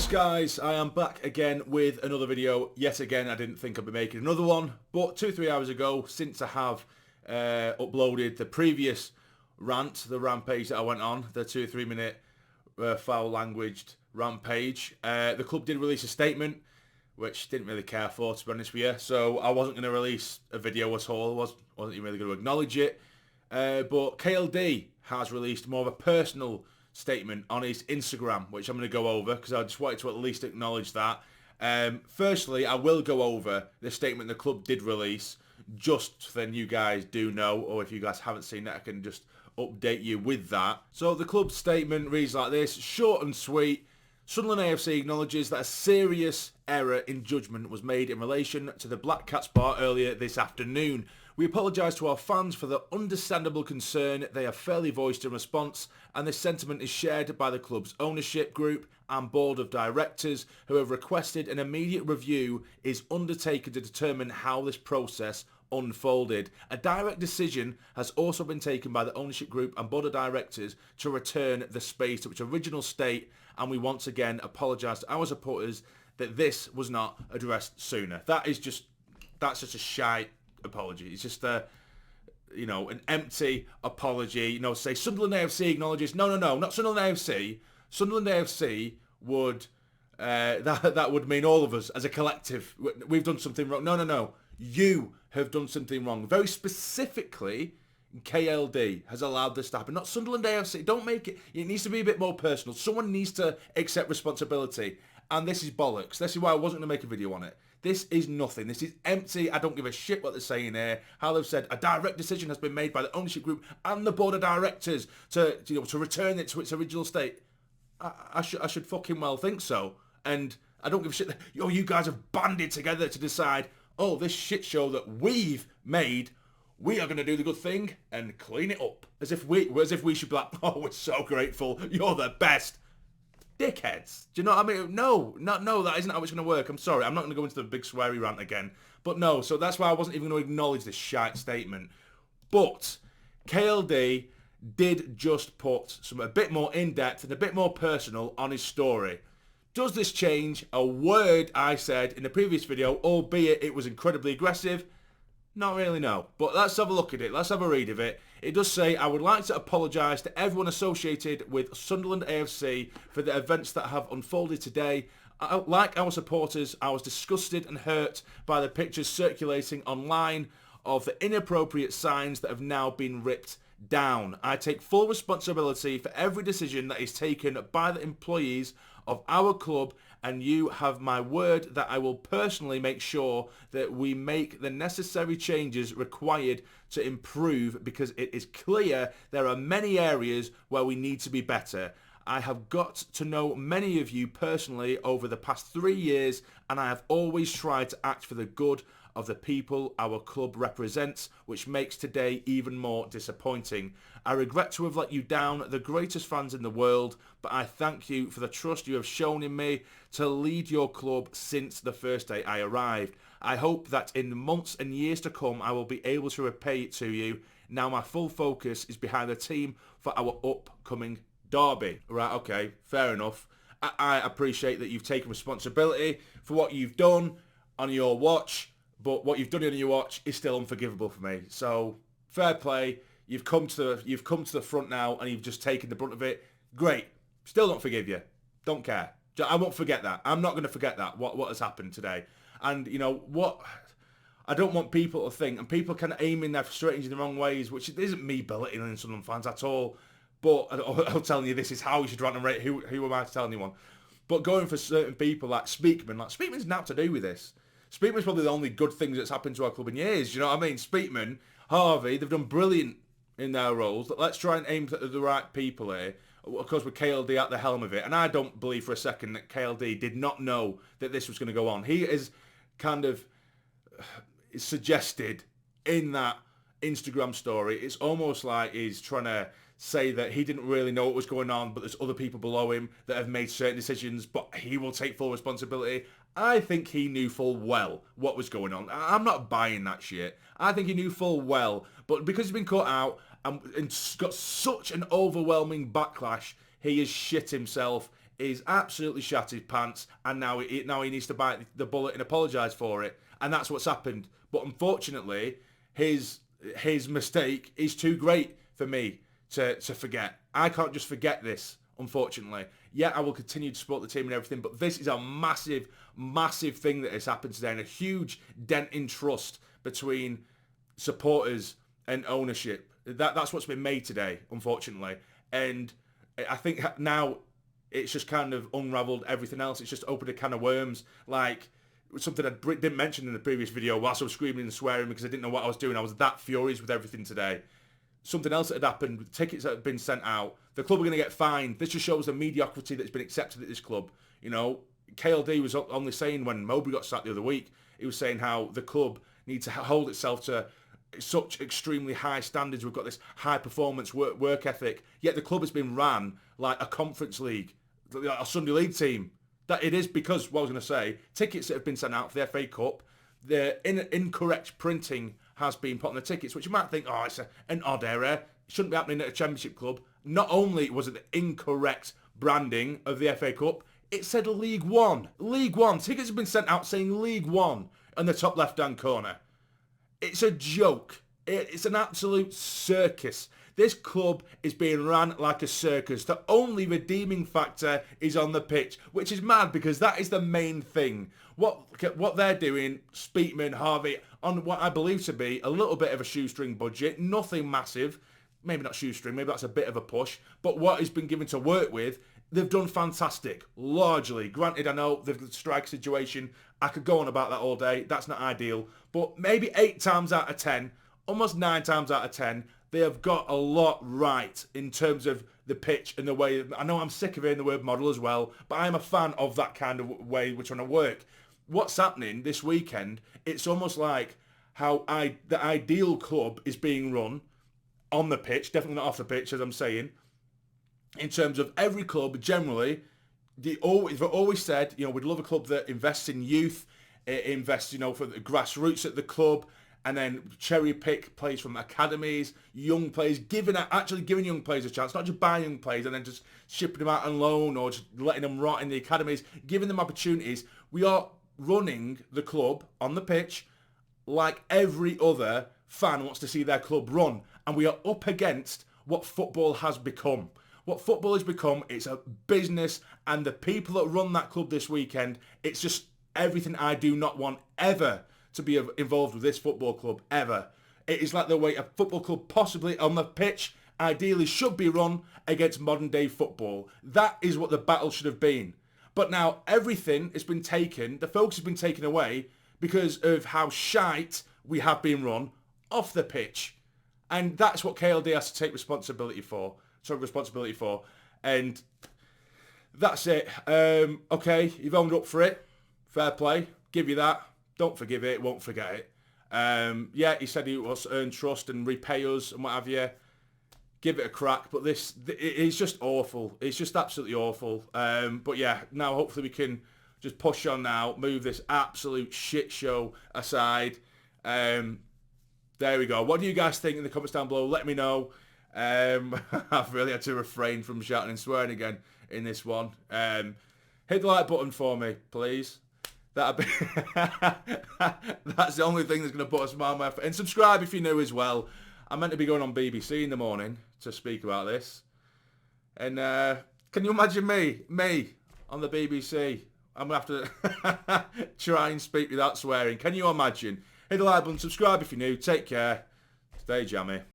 Yes guys, I am back again with another video. Yet again, I didn't think I'd be making another one, but 2-3 hours ago, since I have uploaded the previous rant, the rampage that I went on, the 2 or 3 minute foul languaged rampage, the club did release a statement, which didn't really care for, to be honest with you, so I wasn't going to release a video at all, wasn't even really going to acknowledge it, but KLD has released more of a personal statement on his Instagram, which I'm going to go over because I just wanted to at least acknowledge that. Firstly, I will go over the statement the club did release, just so then you guys do know, or if you guys haven't seen it, I can just update you with that. So the club's statement reads like this, short and sweet. Sunderland AFC acknowledges that a serious error in judgment was made in relation to the Black Cats bar earlier this afternoon. We apologise to our fans for the understandable concern they have fairly voiced in response, and this sentiment is shared by the club's ownership group and board of directors, who have requested an immediate review is undertaken to determine how this process unfolded. A direct decision has also been taken by the ownership group and board of directors to return the space to its original state, and we once again apologise to our supporters that this was not addressed sooner. That's just a shite apology. It's just an empty apology. Say Sunderland AFC acknowledges. No, not Sunderland AFC. Sunderland AFC would that would mean all of us as a collective. We've done something wrong. No. You have done something wrong. Very specifically, KLD has allowed this to happen. Not Sunderland AFC. Don't make it. It needs to be a bit more personal. Someone needs to accept responsibility. And this is bollocks. This is why I wasn't going to make a video on it. This is nothing. This is empty. I don't give a shit what they're saying here. How they've said a direct decision has been made by the ownership group and the board of directors to return it to its original state. I should fucking well think so. And I don't give a shit. You guys have banded together to decide, this shit show that we've made, we are going to do the good thing and clean it up. As if we should be like, we're so grateful. You're the best. Dickheads. Do you know what I mean? No, that isn't how it's going to work. I'm sorry. I'm not going to go into the big sweary rant again. But no, so that's why I wasn't even going to acknowledge this shite statement. But KLD did just put a bit more in-depth and a bit more personal on his story. Does this change a word I said in the previous video, albeit it was incredibly aggressive? Not really, no. But let's have a look at it. Let's have a read of it. It does say, I would like to apologise to everyone associated with Sunderland AFC for the events that have unfolded today. Like our supporters, I was disgusted and hurt by the pictures circulating online of the inappropriate signs that have now been ripped down. I take full responsibility for every decision that is taken by the employees of our club, and you have my word that I will personally make sure that we make the necessary changes required to improve, because it is clear there are many areas where we need to be better. I have got to know many of you personally over the past 3 years, and I have always tried to act for the good of the people our club represents, which makes today even more disappointing. I regret to have let you down, the greatest fans in the world, but I thank you for the trust you have shown in me to lead your club since the first day I arrived. I hope that in the months and years to come I will be able to repay it to you. Now my full focus is behind the team for our upcoming derby. Right, okay, fair enough. I appreciate that you've taken responsibility for what you've done on your watch, but what you've done on your watch is still unforgivable for me. So, fair play. You've come to the front now, and you've just taken the brunt of it. Great. Still don't forgive you. Don't care. I won't forget that. I'm not going to forget that. What has happened today? And you know what? I don't want people to think, and people can aim in their frustrations in the wrong ways, which isn't me belittling Sunderland fans at all. But I'm telling you, this is how you should rant and rate. Who am I to tell anyone? But going for certain people like Speakman's not to do with this. Speakman's probably the only good things that's happened to our club in years. You know what I mean? Speakman, Harvey, they've done brilliant in their roles. Let's try and aim at the right people here. Of course, with KLD at the helm of it. And I don't believe for a second that KLD did not know that this was going to go on. He is kind of suggested in that Instagram story. It's almost like he's trying to say that he didn't really know what was going on, but there's other people below him that have made certain decisions, but he will take full responsibility. I think he knew full well what was going on. I'm not buying that shit. I think he knew full well, but because he's been caught out and got such an overwhelming backlash, he has shit himself is absolutely shat his pants, and now he needs to bite the bullet and apologise for it, and that's what's happened. But unfortunately, his mistake is too great for me to forget. I can't just forget this, unfortunately. Yeah, I will continue to support the team and everything, but this is a massive, massive thing that has happened today, and a huge dent in trust between supporters and ownership. That's what's been made today, unfortunately. And I think now it's just kind of unravelled everything else. It's just opened a can of worms, like something I didn't mention in the previous video whilst I was screaming and swearing because I didn't know what I was doing. I was that furious with everything today. Something else that had happened with tickets that had been sent out. The club are going to get fined. This just shows the mediocrity that's been accepted at this club. You know, KLD was only saying when Mowbray got sacked the other week, he was saying how the club needs to hold itself to such extremely high standards. We've got this high performance work ethic, yet the club has been ran like a conference league, a Sunday league team. That it is because, what I was going to say, tickets that have been sent out for the FA Cup, the incorrect printing has been put on the tickets, which you might think, oh, it's an odd error. It shouldn't be happening at a Championship club. Not only was it the incorrect branding of the FA Cup, it said League One. League One. Tickets have been sent out saying League One in the top left-hand corner. It's a joke. It's an absolute circus. This club is being ran like a circus. The only redeeming factor is on the pitch, which is mad because that is the main thing. What they're doing, Speakman, Harvey, on what I believe to be a little bit of a shoestring budget, nothing massive, maybe not shoestring, maybe that's a bit of a push, but what has been given to work with, they've done fantastic, largely. Granted, I know the strike situation, I could go on about that all day, that's not ideal, but maybe 8 times out of 10, almost 9 times out of 10, they have got a lot right in terms of the pitch and the way. I know I'm sick of hearing the word model as well, but I'm a fan of that kind of way we're trying to work. What's happening this weekend, it's almost like how the ideal club is being run on the pitch, definitely not off the pitch, as I'm saying, in terms of every club generally. They've always said, you know, we'd love a club that invests in youth, invests, you know, for the grassroots at the club, and then cherry pick players from academies, young players, actually giving young players a chance, not just buying young players and then just shipping them out on loan or just letting them rot in the academies, giving them opportunities. We are running the club on the pitch like every other fan wants to see their club run. And we are up against what football has become. What football has become, it's a business, and the people that run that club this weekend, it's just everything I do not want ever to be involved with this football club, ever. It is like the way a football club possibly on the pitch ideally should be run against modern day football. That is what the battle should have been. But now everything has been taken, the focus has been taken away because of how shite we have been run off the pitch. And that's what KLD has to take responsibility for. And that's it. Okay, you've owned up for it. Fair play. Give you that. Don't forgive it. Won't forget it. Yeah, he said he was earn trust and repay us and what have you. Give it a crack. But it's just awful. It's just absolutely awful. But yeah, now hopefully we can just push on now. Move this absolute shit show aside. There we go. What do you guys think in the comments down below? Let me know. I've really had to refrain from shouting and swearing again in this one. Hit the like button for me, please. That's the only thing that's going to put a smile on my face. And subscribe if you're new as well. I'm meant to be going on BBC in the morning to speak about this. And can you imagine me on the BBC? I'm going to have to try and speak without swearing. Can you imagine? Hit the like button, subscribe if you're new. Take care. Stay jammy.